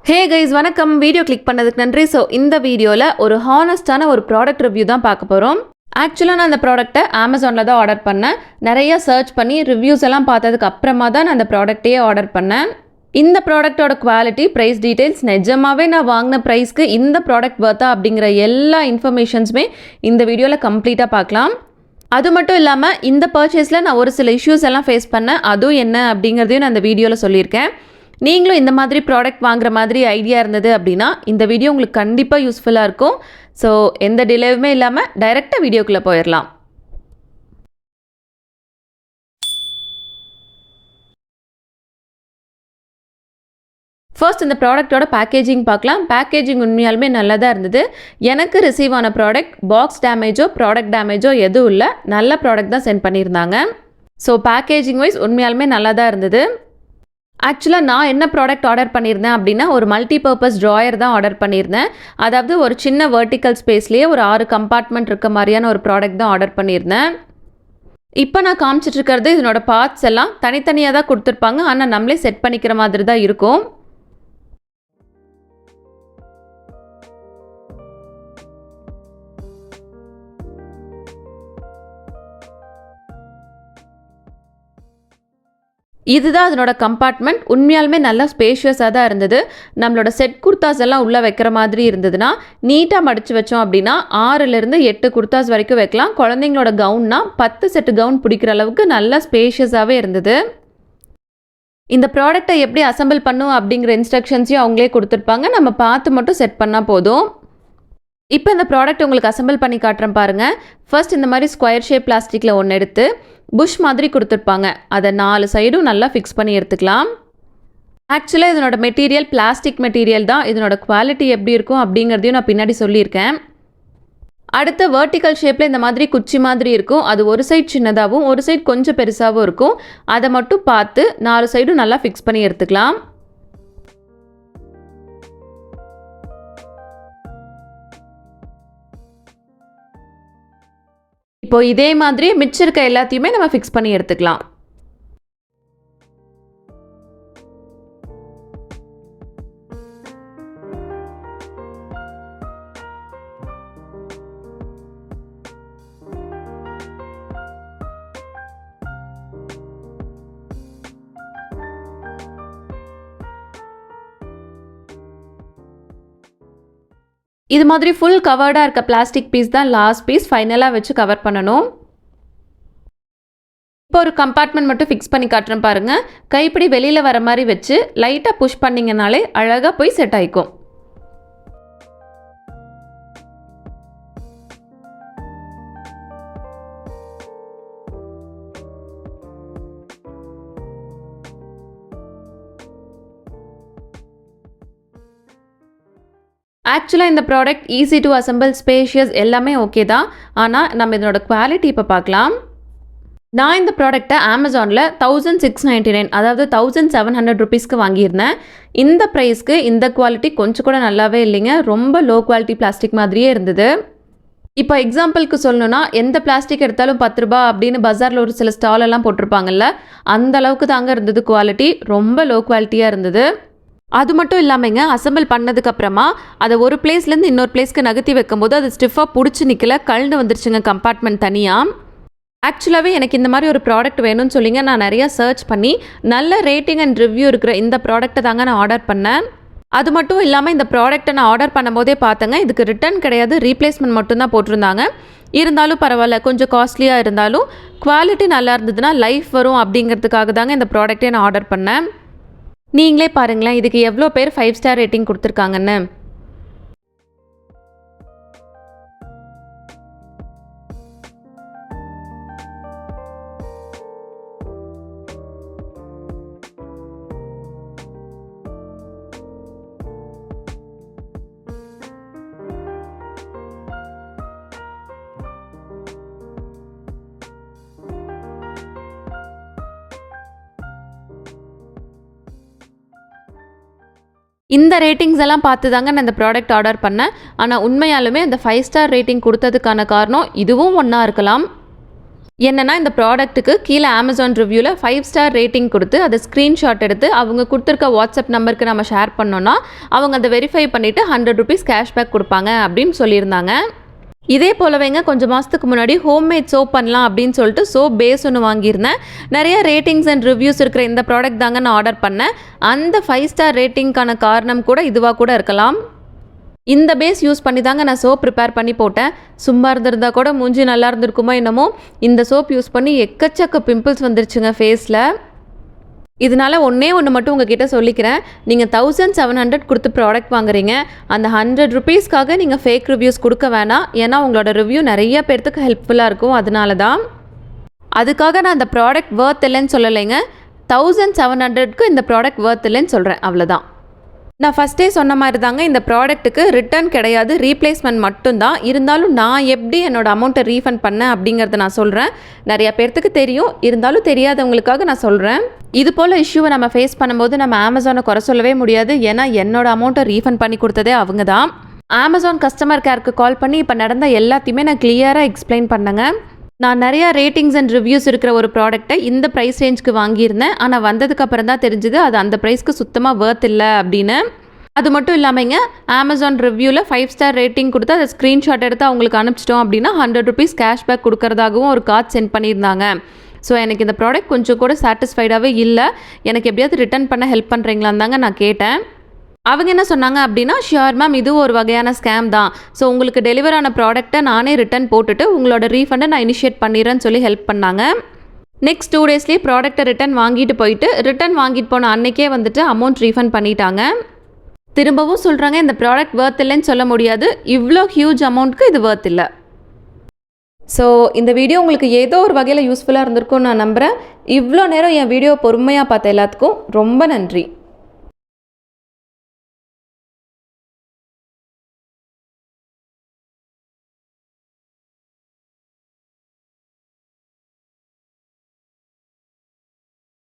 Hey guys வணக்கம். Video click பண்ணதுக்கு நன்றி. ஸோ இந்த வீடியோவில் ஒரு ஹானஸ்டான ஒரு ப்ராடக்ட் ரிவ்யூ தான் பார்க்க போகிறோம். ஆக்சுவலாக நான் அந்த ப்ராடக்ட்டை அமேசானில் தான் ஆர்டர் பண்ணேன். நிறைய சர்ச் பண்ணி ரிவ்யூஸ் எல்லாம் பார்த்ததுக்கு அப்புறமா தான் நான் அந்த ப்ராடக்ட்டையே ஆர்டர் பண்ணேன். இந்த ப்ராடக்ட்டோட குவாலிட்டி, ப்ரைஸ் டீட்டெயில்ஸ், நிஜமாகவே நான் வாங்கின ப்ரைஸ்க்கு இந்த ப்ராடக்ட் வர்த்தா அப்படிங்கிற எல்லா இன்ஃபர்மேஷன்ஸுமே இந்த வீடியோவில் கம்ப்ளீட்டாக பார்க்கலாம். அது மட்டும் இல்லாமல் இந்த பர்ச்சேஸில் நான் ஒரு சில இஷ்யூஸ் எல்லாம் ஃபேஸ் பண்ணேன். அதுவும் என்ன அப்படிங்கிறதையும் நான் இந்த வீடியோவில் சொல்லியிருக்கேன். நீங்களும் இந்த மாதிரி ப்ராடக்ட் வாங்குற மாதிரி ஐடியா இருந்தது அப்படின்னா இந்த வீடியோ உங்களுக்கு கண்டிப்பாக யூஸ்ஃபுல்லாக இருக்கும். ஸோ எந்த டிலேவுமே இல்லாமல் டைரெக்டாக வீடியோக்குள்ளே போயிடலாம். ஃபர்ஸ்ட் இந்த ப்ராடக்ட்டோட பேக்கேஜிங் பார்க்கலாம். பேக்கேஜிங் உண்மையாலுமே நல்லா தான் இருந்தது. எனக்கு ரிசீவ் ஆன ப்ராடக்ட் பாக்ஸ் டேமேஜோ ப்ராடக்ட் டேமேஜோ எதுவும் இல்லை. நல்ல ப்ராடக்ட் தான் சென்ட் பண்ணியிருந்தாங்க. ஸோ பேக்கேஜிங் வைஸ் உண்மையாலுமே நல்லா தான் இருந்தது. ஆக்சுவலாக நான் என்ன ப்ராடக்ட் ஆர்டர் பண்ணியிருந்தேன் அப்படின்னா ஒரு மல்டி பர்பஸ் ட்ராயர் தான் ஆர்டர் பண்ணியிருந்தேன். அதாவது ஒரு சின்ன வெர்டிக்கல் ஸ்பேஸ்லேயே ஒரு 6 கம்பார்ட்மெண்ட் இருக்க மாதிரியான ஒரு ப்ராடக்ட் தான் ஆர்டர் பண்ணியிருந்தேன். இப்போ நான் காமிச்சிட்டு இருக்கிறது இதனோட பார்ட்ஸ் எல்லாம் தனித்தனியாக தான் கொடுத்துருப்பாங்க. ஆனால் நம்மளே செட் பண்ணிக்கிற மாதிரி தான் இருக்கும். இதுதான் அதனோட கம்பார்ட்மெண்ட். உண்மையாலுமே நல்லா ஸ்பேஷியஸாக தான் இருந்தது. நம்மளோட செட் குர்தாஸ் எல்லாம் உள்ளே வைக்கிற மாதிரி இருந்ததுன்னா நீட்டாக மடித்து வச்சோம் அப்படின்னா 6லேருந்து 8 குர்தாஸ் வரைக்கும் வைக்கலாம். குழந்தைங்களோட கவுன்னா 10 செட்டு கவுன் பிடிக்கிற அளவுக்கு நல்லா ஸ்பேஷியஸாகவே இருந்தது. இந்த ப்ராடக்டை எப்படி அசம்பிள் பண்ணும் அப்படிங்கிற இன்ஸ்ட்ரக்ஷன்ஸையும் அவங்களே கொடுத்துருப்பாங்க. நம்ம பார்த்து மட்டும் செட் பண்ணால் போதும். இப்போ இந்த ப்ராடக்ட் உங்களுக்கு அசம்பிள் பண்ணி காட்டுறேன் பாருங்கள். ஃபர்ஸ்ட் இந்த மாதிரி ஸ்கொயர் ஷேப் பிளாஸ்டிக்கில் ஒன்று எடுத்து புஷ் மாதிரி கொடுத்துருப்பாங்க. அதை 4 சைடும் நல்லா ஃபிக்ஸ் பண்ணி எடுத்துக்கலாம். ஆக்சுவலாக இதனோட மெட்டீரியல் பிளாஸ்டிக் மெட்டீரியல் தான். இதனோட குவாலிட்டி எப்படி இருக்கும் அப்படிங்கிறதையும் நான் பின்னாடி சொல்லியிருக்கேன். அடுத்து வெர்டிக்கல் ஷேப்பில் இந்த மாதிரி குச்சி மாதிரி இருக்கும். அது ஒரு சைட் சின்னதாகவும் ஒரு சைட் கொஞ்சம் பெருசாகவும் இருக்கும். அதை மட்டும் பார்த்து 4 சைடும் நல்லா ஃபிக்ஸ் பண்ணி எடுத்துக்கலாம். இப்போ இதே மாதிரி மிச்சம் இருக்க எல்லாத்தையுமே நம்ம ஃபிக்ஸ் பண்ணி எடுத்துக்கலாம். இது மாதிரி ஃபுல் கவர்டாக இருக்க பிளாஸ்டிக் பீஸ் தான் லாஸ்ட் பீஸ் ஃபைனலாக வச்சு கவர் பண்ணணும். இப்போ ஒரு கம்பார்ட்மெண்ட் மட்டும் ஃபிக்ஸ் பண்ணி காட்டுறேன் பாருங்கள். கைப்பிடி வெளியில் வர மாதிரி வச்சு லைட்டாக புஷ் பண்ணிங்கனாலே அழகாக போய் செட் ஆகிக்கும். ஆக்சுவலாக இந்த product easy to assemble, spacious எல்லாமே ஓகே தான். ஆனால் நம்ம இதனோட குவாலிட்டி இப்போ பார்க்கலாம். நான் இந்த ப்ராடக்ட்டை அமேசானில் 1699 அதாவது 1700 ருபீஸ்க்கு வாங்கியிருந்தேன். இந்த ப்ரைஸ்க்கு இந்த குவாலிட்டி கொஞ்சம் கூட நல்லாவே இல்லைங்க. ரொம்ப லோ குவாலிட்டி பிளாஸ்டிக் மாதிரியே இருந்தது. இப்போ எக்ஸாம்பிளுக்கு சொல்லணுன்னா எந்த பிளாஸ்டிக் எடுத்தாலும் 10 ரூபா அப்படின்னு பஜாரில் ஒரு சில ஸ்டாலெல்லாம் போட்டிருப்பாங்கல்ல, அந்த அளவுக்கு தாங்க இருந்தது குவாலிட்டி. ரொம்ப லோ குவாலிட்டியாக இருந்தது. அது மட்டும் இல்லாமங்க, அசம்பிள் பண்ணதுக்கப்புறமா அதை ஒரு பிளேஸ்லேருந்து இன்னொரு பிளேஸ்க்கு நகர்த்தி வைக்கும்போது அது ஸ்டிஃபாக பிடிச்சி நிற்கல, கழண்டு வந்துருச்சுங்க கம்பார்ட்மெண்ட் தனியாக. ஆக்சுவலாகவே எனக்கு இந்த மாதிரி ஒரு ப்ராடக்ட் வேணும்னு சொல்லிங்க நான் நிறையா சர்ச் பண்ணி நல்ல ரேட்டிங் அண்ட் ரிவ்யூ இருக்கிற இந்த ப்ராடக்ட்டை தாங்க நான் ஆர்டர் பண்ணேன். அது மட்டும் இல்லாமல் இந்த ப்ராடக்ட்டை நான் ஆர்டர் பண்ணும்போதே பார்த்தேங்க, இதுக்கு ரிட்டர்ன் கிடையாது, ரீப்ளேஸ்மெண்ட் மட்டும்தான் போட்டிருந்தாங்க. இருந்தாலும் பரவாயில்ல, கொஞ்சம் காஸ்ட்லியாக இருந்தாலும் குவாலிட்டி நல்லா இருந்ததுன்னா லைஃப் வரும் அப்படிங்கிறதுக்காக தாங்க இந்த ப்ராடக்ட்டே நான் ஆர்டர் பண்ணேன். நீங்களே பாருங்களேன் இதுக்கு எவ்வளோ பேர் 5 ஸ்டார் ரேட்டிங் கொடுத்துருக்காங்கன்னு. இந்த ரேட்டிங்ஸ் எல்லாம் பார்த்து தாங்க நான் இந்த ப்ராடக்ட் ஆர்டர் பண்ணேன். ஆனால் உண்மையாலுமே அந்த 5 ஸ்டார் ரேட்டிங் கொடுத்ததுக்கான காரணம் இதுவும் ஒன்றா இருக்கலாம். என்னன்னா இந்த ப்ராடக்ட்டுக்கு கீழே Amazon ரிவ்யூவில் 5 ஸ்டார் ரேட்டிங் கொடுத்து அதை ஸ்க்ரீன்ஷாட் எடுத்து அவங்க கொடுத்துருக்க வாட்ஸ்அப் நம்பருக்கு நம்ம ஷேர் பண்ணோன்னா அவங்க அதை வெரிஃபை பண்ணிவிட்டு ₹100 கேஷ்பேக் கொடுப்பாங்க அப்படின்னு சொல்லியிருந்தாங்க. இதே போலவேங்க கொஞ்சம் மாதத்துக்கு முன்னாடி ஹோம்மேட் சோப் பண்ணலாம் அப்படின்னு சொல்லிட்டு சோப் பேஸ் ஒன்று வாங்கியிருந்தேன். நிறைய ரேட்டிங்ஸ் அண்ட் ரிவ்யூஸ் இருக்கிற இந்த ப்ராடக்ட் தாங்க நான் ஆர்டர் பண்ணேன். அந்த 5 ஸ்டார் ரேட்டிங்க்கான காரணம் கூட இதுவாக கூட இருக்கலாம். இந்த பேஸ் யூஸ் பண்ணி தாங்க நான் சோப் ப்ரிப்பேர் பண்ணி போட்டேன். சும்மா இருந்திருந்தா கூட மூஞ்சி நல்லா இருந்திருக்குமோ என்னமோ, இந்த சோப் யூஸ் பண்ணி எக்கச்சக்க பிம்பிள்ஸ் வந்துருச்சுங்க ஃபேஸில். இதனால் ஒன்று மட்டும் உங்ககிட்ட சொல்லிக்கிறேன். நீங்கள் 1700 கொடுத்து ப்ராடக்ட் வாங்குறீங்க, அந்த ₹100க்காக நீங்கள் ஃபேக் ரிவ்யூஸ் கொடுக்க வேணாம். ஏன்னா உங்களோட ரிவ்யூ நிறைய பேர்த்துக்கு ஹெல்ப்ஃபுல்லாக இருக்கும். அதனால தான் அதுக்காக நான் அந்த ப்ராடக்ட் வர்த் இல்லைன்னு சொல்லலைங்க. 1700க்கு இந்த ப்ராடக்ட் வர்த் இல்லைன்னு சொல்கிறேன், அவ்வளோதான். நான் ஃபஸ்ட்டே சொன்ன மாதிரி தாங்க இந்த ப்ராடக்ட்டுக்கு ரிட்டர்ன் கிடையாது, ரீப்ளேஸ்மெண்ட் மட்டும்தான். இருந்தாலும் நான் எப்படி என்னோடய அமௌண்ட்டை ரீஃபண்ட் பண்ணேன் அப்படிங்கிறத நான் சொல்கிறேன். நிறையா பேர்த்துக்கு தெரியும், இருந்தாலும் தெரியாதவங்களுக்காக நான் சொல்கிறேன். இது போல் இஷ்யூவை நம்ம ஃபேஸ் பண்ணும்போது நம்ம Amazonனை குறை சொல்லவே முடியாது. ஏன்னா என்னோடய அமௌண்ட்டை ரீஃபண்ட் பண்ணி கொடுத்ததே அவங்க தான். Amazon கஸ்டமர் கேருக்கு கால் பண்ணி இப்போ நடந்த எல்லாத்தையுமே நான் கிளியராக எக்ஸ்பிளைன் பண்ணேங்க. நான் நிறையா ரேட்டிங்ஸ் அண்ட் ரிவ்யூஸ் இருக்கிற ஒரு ப்ராடக்ட்டை இந்த ப்ரைஸ் ரேஞ்சுக்கு வாங்கியிருந்தேன். ஆனால் வந்ததுக்கப்புறம் தான் தெரிஞ்சுது அது அந்த ப்ரைஸ்க்கு சுத்தமாக வர்த் இல்லை அப்படின்னு. அது மட்டும் இல்லாமங்க Amazon ரிவ்யூவில் 5 ஸ்டார் ரேட்டிங் கொடுத்து அதை ஸ்க்ரீன்ஷாட் எடுத்து அவங்களுக்கு அனுப்பிச்சிட்டோம் அப்படின்னா ₹100 கேஷ்பேக் கொடுக்கறதாகவும் ஒரு கார்டு சென்ட் பண்ணியிருந்தாங்க. ஸோ எனக்கு இந்த ப்ராடக்ட் கொஞ்சம் கூட சாட்டிஸ்ஃபைடாகவே இல்லை. எனக்கு எப்படியாவது ரிட்டர்ன் பண்ண ஹெல்ப் பண்ணுறீங்களான்னு தாங்க நான் கேட்டேன். அவங்க என்ன சொன்னாங்க அப்படின்னா, ஷியோர் மேம், இது ஒரு வகையான ஸ்கேம் தான். ஸோ உங்களுக்கு டெலிவர் ஆன ப்ராடக்ட்டை நானே ரிட்டர்ன் போட்டுட்டு உங்களோட ரீஃபண்டை நான் இனிஷியேட் பண்ணிடுறேன்னு சொல்லி ஹெல்ப் பண்ணாங்க. நெக்ஸ்ட் 2 டேஸ்லேயே ப்ராடக்ட்டை ரிட்டர்ன் வாங்கிட்டு போயிட்டு ரிட்டர்ன் வாங்கிட்டு போன அன்னைக்கே வந்துட்டு அமௌண்ட் ரீஃபண்ட் பண்ணிட்டாங்க. திரும்பவும் சொல்கிறாங்க, இந்த ப்ராடக்ட் வர்த் இல்லைன்னு சொல்ல முடியாது, இவ்வளோ ஹியூஜ் அமௌண்ட்க்கு இது வர்த் இல்லை. ஸோ இந்த வீடியோ உங்களுக்கு ஏதோ ஒரு வகையில் யூஸ்ஃபுல்லாக இருந்திருக்கும்னு நான் நம்புகிறேன். இவ்வளோ நேரம் என் வீடியோ பொறுமையாக பார்த்த எல்லாத்துக்கும் ரொம்ப நன்றி.